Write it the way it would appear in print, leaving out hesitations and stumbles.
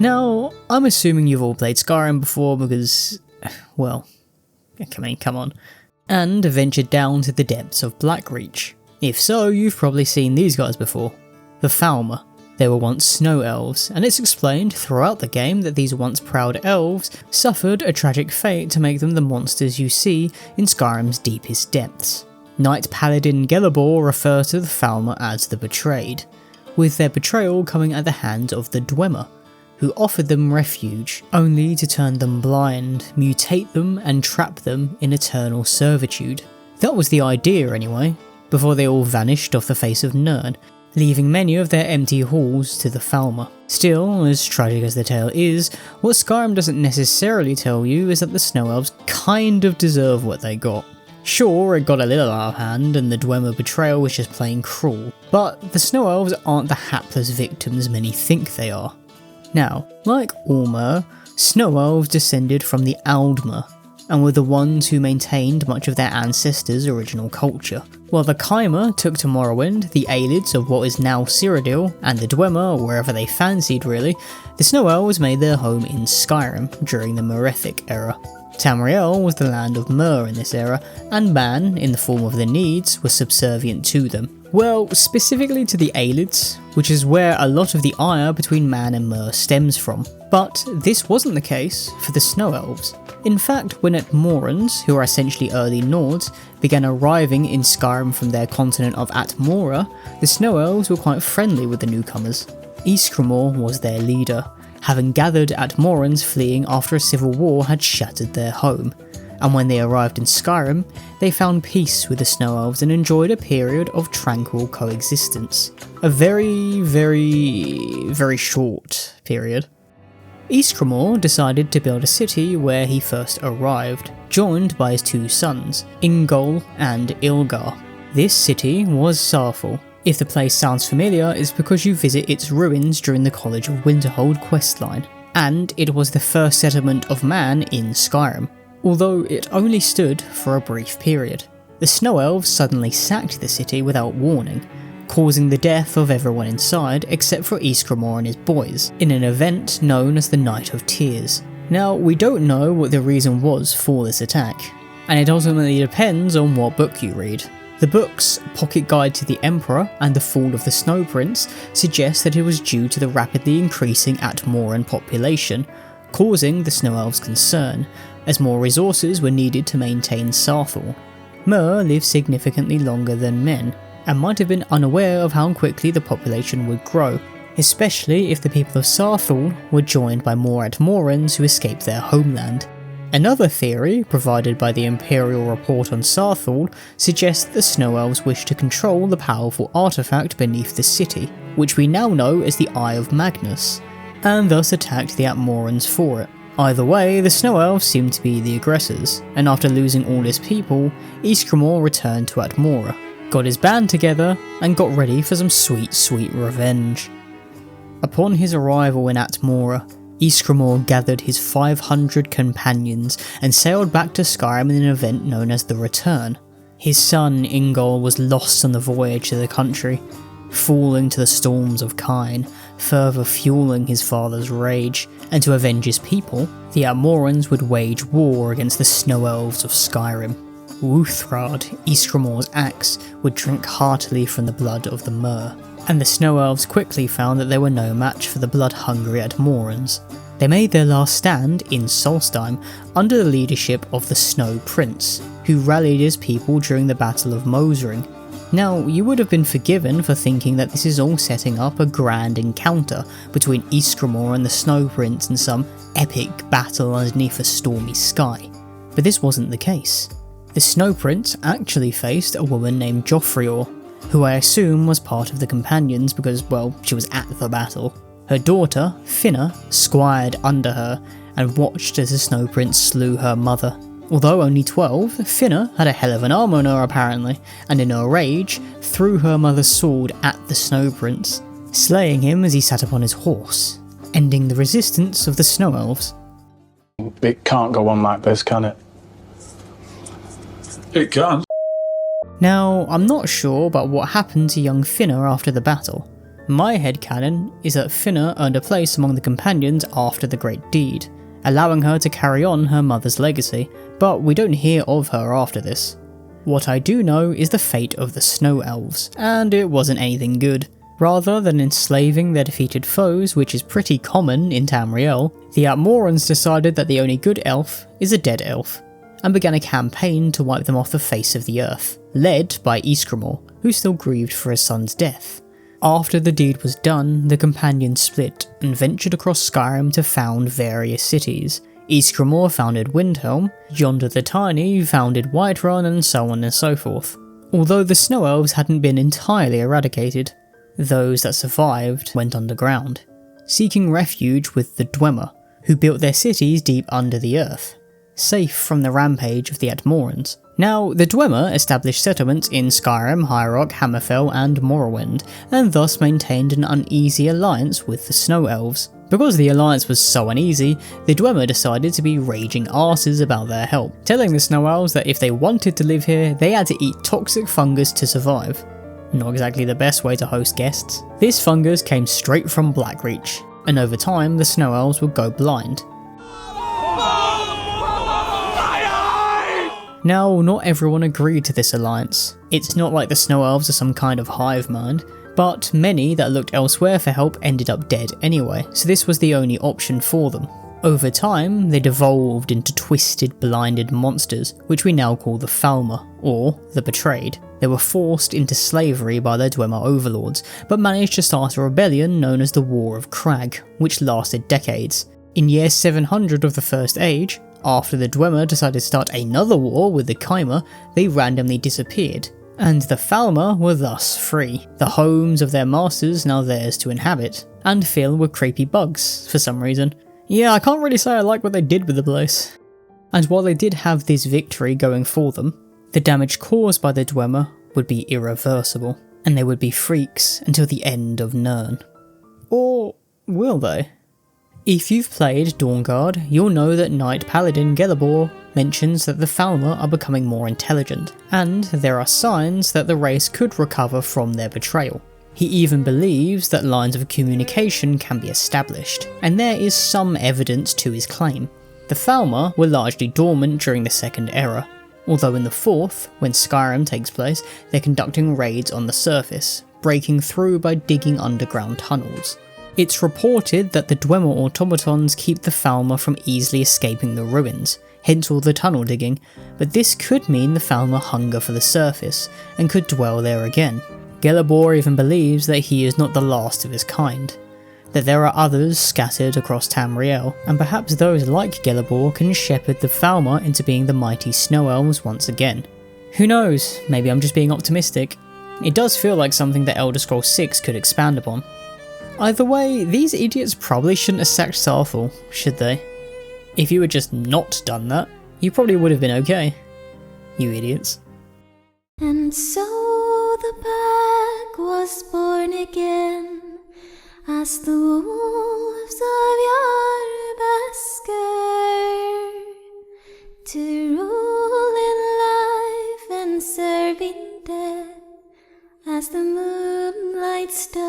Now, I'm assuming you've all played Skyrim before because, well, I mean, come on, and ventured down to the depths of Blackreach. If so, you've probably seen these guys before. The Falmer. They were once Snow Elves, and it's explained throughout the game that these once proud elves suffered a tragic fate to make them the monsters you see in Skyrim's deepest depths. Knight Paladin Gelebor refers to the Falmer as the Betrayed, with their betrayal coming at the hands of the Dwemer, who offered them refuge, only to turn them blind, mutate them and trap them in eternal servitude. That was the idea anyway, before they all vanished off the face of Nirn, leaving many of their empty halls to the Falmer. Still, as tragic as the tale is, what Skyrim doesn't necessarily tell you is that the Snow Elves kind of deserve what they got. Sure, it got a little out of hand and the Dwemer betrayal was just plain cruel, but the Snow Elves aren't the hapless victims many think they are. Now, like Ormer, Snow Elves descended from the Aldmer, and were the ones who maintained much of their ancestors' original culture. While the Chimer took to Morrowind, the Aelids of what is now Cyrodiil, and the Dwemer, or wherever they fancied really, the Snow Elves made their home in Skyrim during the Merethic era. Tamriel was the land of Myr in this era, and man, in the form of the Needs, was subservient to them. Well, specifically to the Aelids, which is where a lot of the ire between man and Myr stems from. But this wasn't the case for the Snow Elves. In fact, when Atmorans, who are essentially early Nords, began arriving in Skyrim from their continent of Atmora, the Snow Elves were quite friendly with the newcomers. Ysgramor was their leader, having gathered Atmorans fleeing after a civil war had shattered their home. And when they arrived in Skyrim, they found peace with the Snow Elves and enjoyed a period of tranquil coexistence. A very, very short period. Ysgramor decided to build a city where he first arrived, joined by his two sons, Ingol and Ilgar. This city was Sarfall. If the place sounds familiar, it's because you visit its ruins during the College of Winterhold questline, and it was the first settlement of man in Skyrim, although it only stood for a brief period. The Snow Elves suddenly sacked the city without warning, causing the death of everyone inside except for Ysgramor and his boys, in an event known as the Night of Tears. Now, we don't know what the reason was for this attack, and it ultimately depends on what book you read. The books Pocket Guide to the Emperor and The Fall of the Snow Prince suggest that it was due to the rapidly increasing Atmoran population, causing the Snow Elves concern, as more resources were needed to maintain Sarthal. Myr lived significantly longer than men, and might have been unaware of how quickly the population would grow, especially if the people of Sarthal were joined by more Atmorans who escaped their homeland. Another theory, provided by the Imperial Report on Sarthal, suggests that the Snow Elves wished to control the powerful artifact beneath the city, which we now know as the Eye of Magnus, and thus attacked the Atmorans for it. Either way, the Snow Elves seemed to be the aggressors, and after losing all his people, Ysgramor returned to Atmora, got his band together, and got ready for some sweet revenge. Upon his arrival in Atmora, Ysgramor gathered his 500 companions and sailed back to Skyrim in an event known as the Return. His son Ingol was lost on the voyage to the country, falling to the storms of Kine, further fueling his father's rage, and to avenge his people, the Atmorans would wage war against the Snow Elves of Skyrim. Wuthrad, Ysgramor's axe, would drink heartily from the blood of the Myr, and the Snow Elves quickly found that they were no match for the blood-hungry Atmorans. They made their last stand in Solstheim under the leadership of the Snow Prince, who rallied his people during the Battle of Mosring. Now, you would have been forgiven for thinking that this is all setting up a grand encounter between Ysgramor and the Snow Prince in some epic battle underneath a stormy sky, but this wasn't the case. The Snow Prince actually faced a woman named Jofrior, who I assume was part of the companions because, well, she was at the battle. Her daughter, Finna, squired under her and watched as the Snow Prince slew her mother. Although only 12, Finna had a hell of an arm on her apparently, and in her rage, threw her mother's sword at the Snow Prince, slaying him as he sat upon his horse, ending the resistance of the Snow Elves. It can't go on like this, can it? It can. Now, I'm not sure about what happened to young Finna after the battle. My headcanon is that Finna earned a place among the companions after the Great Deed, allowing her to carry on her mother's legacy, but we don't hear of her after this. What I do know is the fate of the Snow Elves, and it wasn't anything good. Rather than enslaving their defeated foes, which is pretty common in Tamriel, the Outmorans decided that the only good elf is a dead elf, and began a campaign to wipe them off the face of the earth, led by Ysgramor, who still grieved for his son's death. After the deed was done, the companions split and ventured across Skyrim to found various cities. Ysgramor founded Windhelm, Yonder the Tiny founded Whiterun, and so on and so forth. Although the Snow Elves hadn't been entirely eradicated, those that survived went underground, seeking refuge with the Dwemer, who built their cities deep under the earth, safe from the rampage of the Outmorans. Now, the Dwemer established settlements in Skyrim, High Rock, Hammerfell and Morrowind, and thus maintained an uneasy alliance with the Snow Elves. Because the alliance was so uneasy, the Dwemer decided to be raging arses about their help, telling the Snow Elves that if they wanted to live here, they had to eat toxic fungus to survive. Not exactly the best way to host guests. This fungus came straight from Blackreach, and over time the Snow Elves would go blind. Now, not everyone agreed to this alliance. It's not like the Snow Elves are some kind of hive mind, but many that looked elsewhere for help ended up dead anyway, so this was the only option for them. Over time, they devolved into twisted, blinded monsters, which we now call the Falmer, or the Betrayed. They were forced into slavery by their Dwemer overlords, but managed to start a rebellion known as the War of Crag, which lasted decades. In year 700 of the First Age, after the Dwemer decided to start another war with the Chimer, they randomly disappeared, and the Falmer were thus free, the homes of their masters now theirs to inhabit, and filled with creepy bugs for some reason. Yeah, I can't really say I like what they did with the place. And while they did have this victory going for them, the damage caused by the Dwemer would be irreversible, and they would be freaks until the end of Nirn. Or will they? If you've played Dawnguard, you'll know that Knight Paladin Gelabor mentions that the Falmer are becoming more intelligent, and there are signs that the race could recover from their betrayal. He even believes that lines of communication can be established, and there is some evidence to his claim. The Falmer were largely dormant during the Second Era, although in the Fourth, when Skyrim takes place, they're conducting raids on the surface, breaking through by digging underground tunnels. It's reported that the Dwemer automatons keep the Falmer from easily escaping the ruins, hence all the tunnel digging, but this could mean the Falmer hunger for the surface, and could dwell there again. Gelabor even believes that he is not the last of his kind, that there are others scattered across Tamriel, and perhaps those like Gelabor can shepherd the Falmer into being the mighty Snow Elves once again. Who knows, maybe I'm just being optimistic. It does feel like something that Elder Scrolls 6 could expand upon. Either way, these idiots probably shouldn't have sacked Starfall, should they? If you had just not done that, you probably would have been okay. You idiots. And so the pack was born again, as the wolves of Yarbasker, to rule in life and serve in death, as the moonlight stars